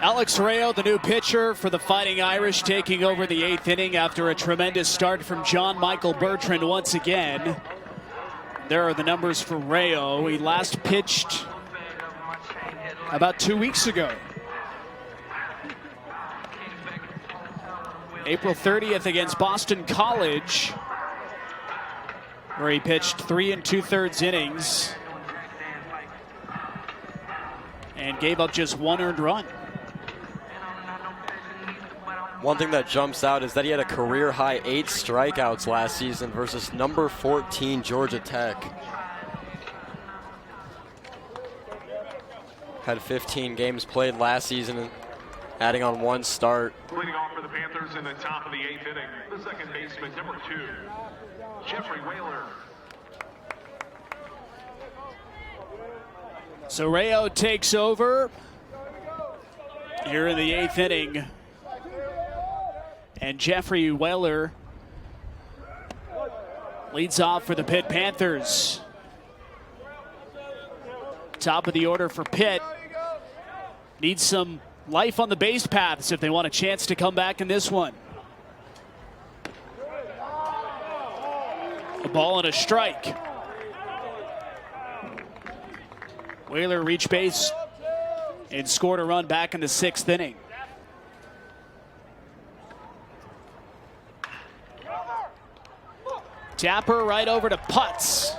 Alex Rayo, the new pitcher for the Fighting Irish, taking over the 8th inning after a tremendous start from John Michael Bertrand once again. There are the numbers for Rayo. He last pitched about 2 weeks ago. April 30th against Boston College, where he pitched 3 2/3 innings and gave up just 1 earned run. One thing that jumps out is that he had a career-high 8 strikeouts last season versus number 14 Georgia Tech. Had 15 games played last season, adding on 1 start. Leading off for the Panthers in the top of the 8th inning, the second baseman, number 2, Jeffrey Whaler. So Rayo takes over here in the 8th inning. And Jeffrey Whaler leads off for the Pitt Panthers. Top of the order for Pitt. Needs some life on the base paths if they want a chance to come back in this one. A ball and a strike. Whaler reached base and scored a run back in the 6th inning. Tapper right over to Putz.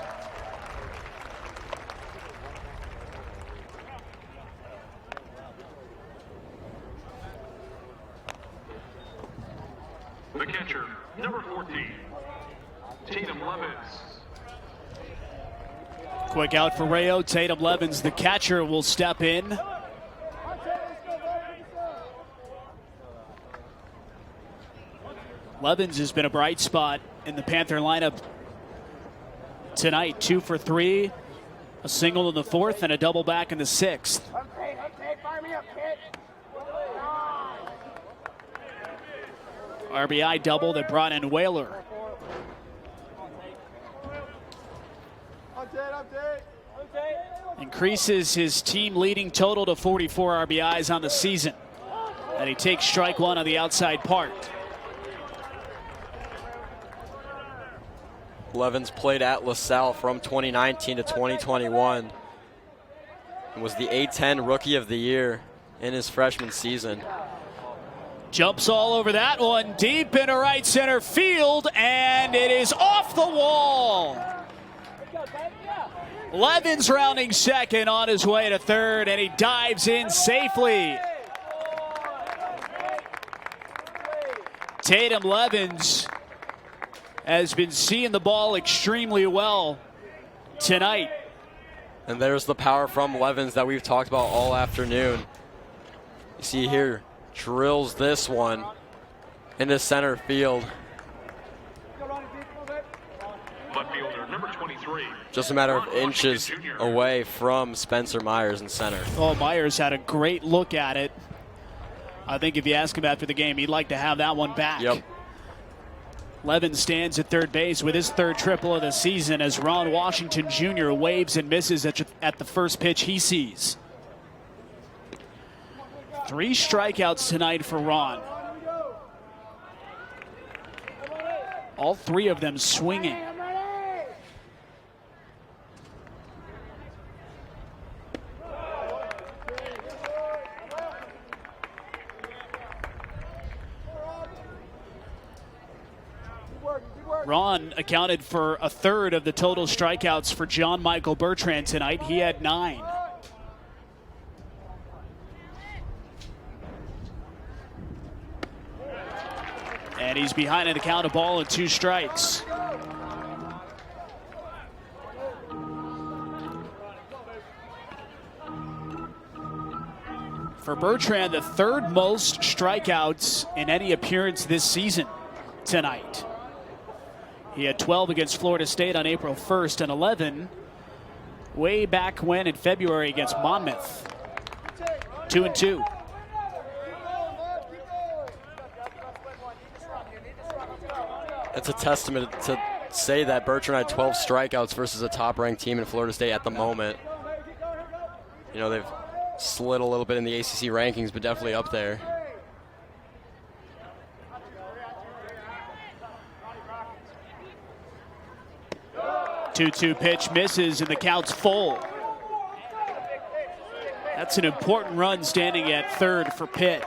The catcher, number 14, Tatum Levens. Quick out for Rayo. Tatum Levens, the catcher, will step in. Levens has been a bright spot in the Panther lineup tonight. 2 for 3, a single in the 4th and a double back in the 6th. RBI double that brought in Whaler. Increases his team leading total to 44 RBIs on the season. And he takes strike 1 on the outside part. Levens played at LaSalle from 2019 to 2021 and was the A-10 Rookie of the Year in his freshman season. Jumps all over that one, deep into right center field, and it is off the wall. Levens rounding second, on his way to third, and he dives in safely. Tatum Levens has been seeing the ball extremely well tonight. And there's the power from Levens that we've talked about all afternoon. You see here, drills this one into center field. Left fielder, number 23. Just a matter of inches away from Spencer Myers in center. Oh, Myers had a great look at it. I think if you ask him after the game, he'd like to have that one back. Yep. Levens stands at third base with his 3rd triple of the season as Ron Washington Jr. waves and misses at the first pitch he sees. 3 strikeouts tonight for Ron. All 3 of them swinging. Ron accounted for 1/3 of the total strikeouts for John Michael Bertrand tonight. He had 9. And he's behind in the count, a ball and 2 strikes. For Bertrand, the 3rd most strikeouts in any appearance this season tonight. He had 12 against Florida State on April 1st and 11 way back when in February against Monmouth. 2-2. It's a testament to say that Bertrand had 12 strikeouts versus a top-ranked team in Florida State at the moment. You know, they've slid a little bit in the ACC rankings, but definitely up there. Two-two pitch misses, and the count's full. That's an important run standing at third for Pitt.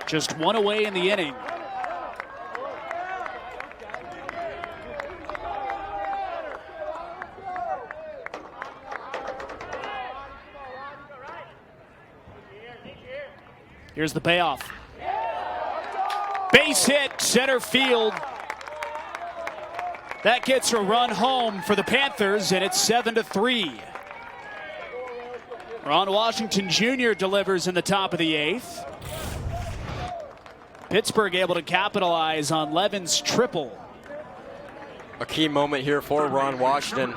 Just one away in the inning. Here's the payoff. Base hit, center field. That gets a run home for the Panthers, and it's 7-3. Ron Washington Jr. delivers in the top of the 8th. Pittsburgh able to capitalize on Levin's triple. A key moment here for Ron Washington,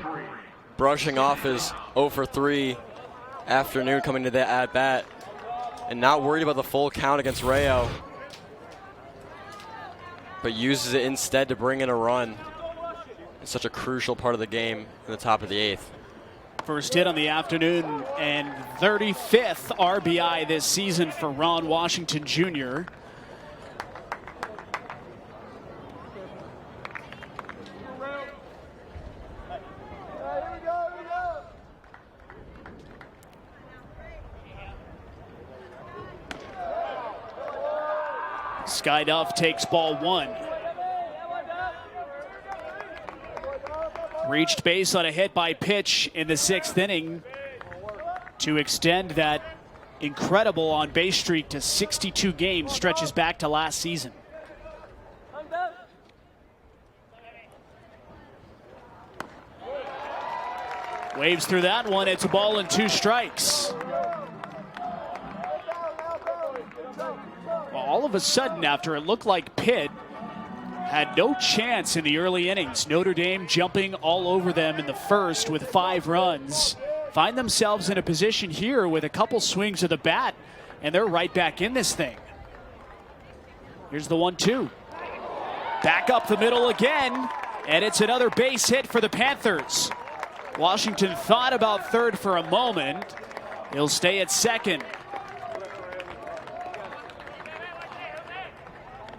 brushing off his 0 for 3 afternoon coming to the at-bat, and not worried about the full count against Rayo, but uses it instead to bring in a run. It's such a crucial part of the game in the top of the 8th. First hit on the afternoon and 35th RBI this season for Ron Washington Jr. Sky Duff takes ball 1. Reached base on a hit by pitch in the 6th inning to extend that incredible on-base streak to 62 games, stretches back to last season. Waves through that one. It's a ball and 2 strikes. Well, all of a sudden, after it looked like Pitt had no chance in the early innings, Notre Dame jumping all over them in the first with 5 runs, find themselves in a position here with a couple swings of the bat, and they're right back in this thing. Here's the 1-2. Back up the middle again, and it's another base hit for the Panthers. Washington thought about third for a moment. He'll stay at second.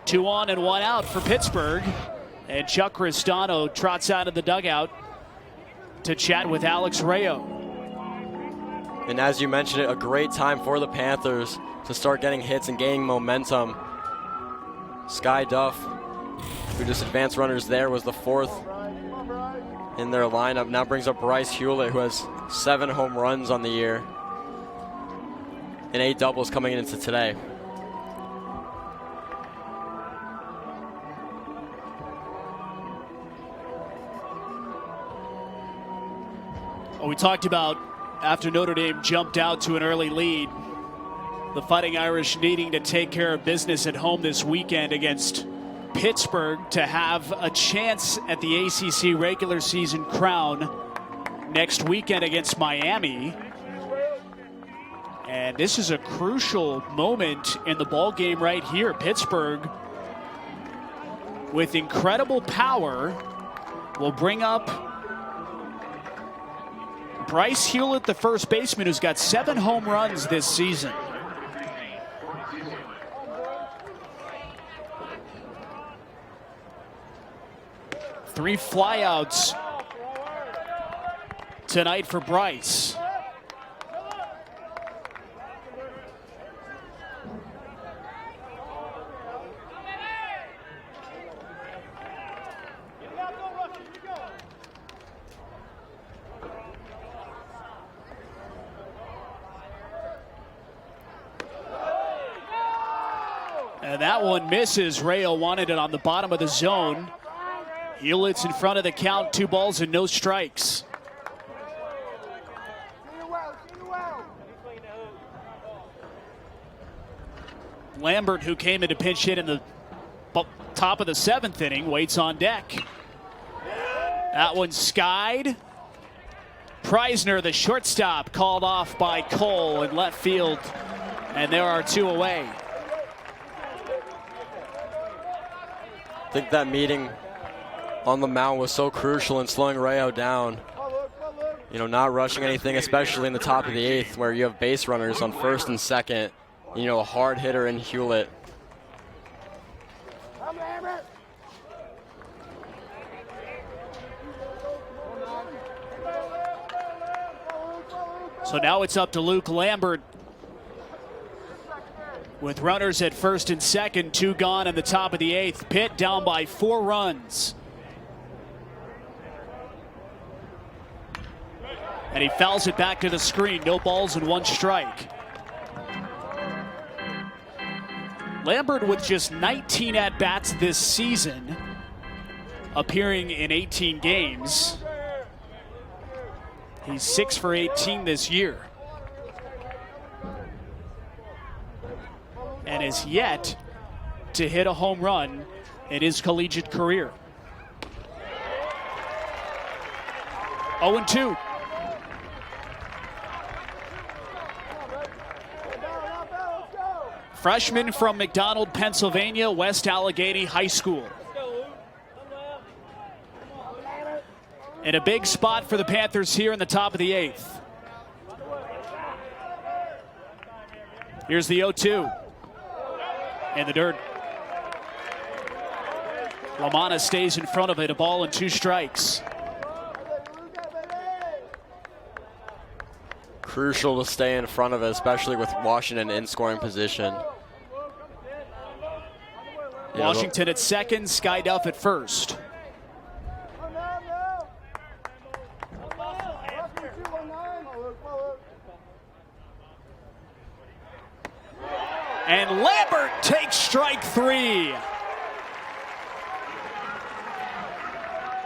2 on and 1 out for Pittsburgh. And Chuck Cristano trots out of the dugout to chat with Alex Rayo. And as you mentioned, a great time for the Panthers to start getting hits and gaining momentum. Sky Duff, who just advanced runners there, was the 4th in their lineup. Now brings up Bryce Hewlett, who has 7 home runs on the year and 8 doubles coming into today. We talked about after Notre Dame jumped out to an early lead, the Fighting Irish needing to take care of business at home this weekend against Pittsburgh to have a chance at the ACC regular season crown next weekend against Miami. And this is a crucial moment in the ball game right here. Pittsburgh, with incredible power, will bring up Bryce Hewlett, the first baseman, who's got 7 home runs this season. Three flyouts tonight for Bryce. And that one misses. Rayo wanted it on the bottom of the zone. Hewlett's in front of the count, 2 balls and no strikes. Lambert, who came in to pinch hit in the top of the 7th inning, waits on deck. That one skied. Preisner, the shortstop, called off by Cole in left field, and there are 2 away. I think that meeting on the mound was so crucial in slowing Rayo down. You know, not rushing anything, especially in the top of the 8th where you have base runners on 1st and 2nd. You know, a hard hitter in Hewlett. So now it's up to Luke Lambert. With runners at 1st and 2nd, 2 gone in the top of the 8th. Pitt down by 4 runs. And he fouls it back to the screen. No balls and 1 strike. Lambert with just 19 at-bats this season, appearing in 18 games. He's 6 for 18 this year. And is yet to hit a home run in his collegiate career. 0-2. Freshman from McDonald, Pennsylvania, West Allegheny High School. And a big spot for the Panthers here in the top of the 8th. Here's the 0-2. In the dirt. Lamanna stays in front of it, a ball and 2 strikes. Crucial to stay in front of it, especially with Washington in scoring position. Washington at 2nd, Sky Duff at 1st. And Lambert takes strike 3.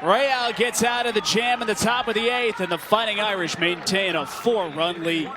Real gets out of the jam in the top of the 8th, and the Fighting Irish maintain a 4-run lead.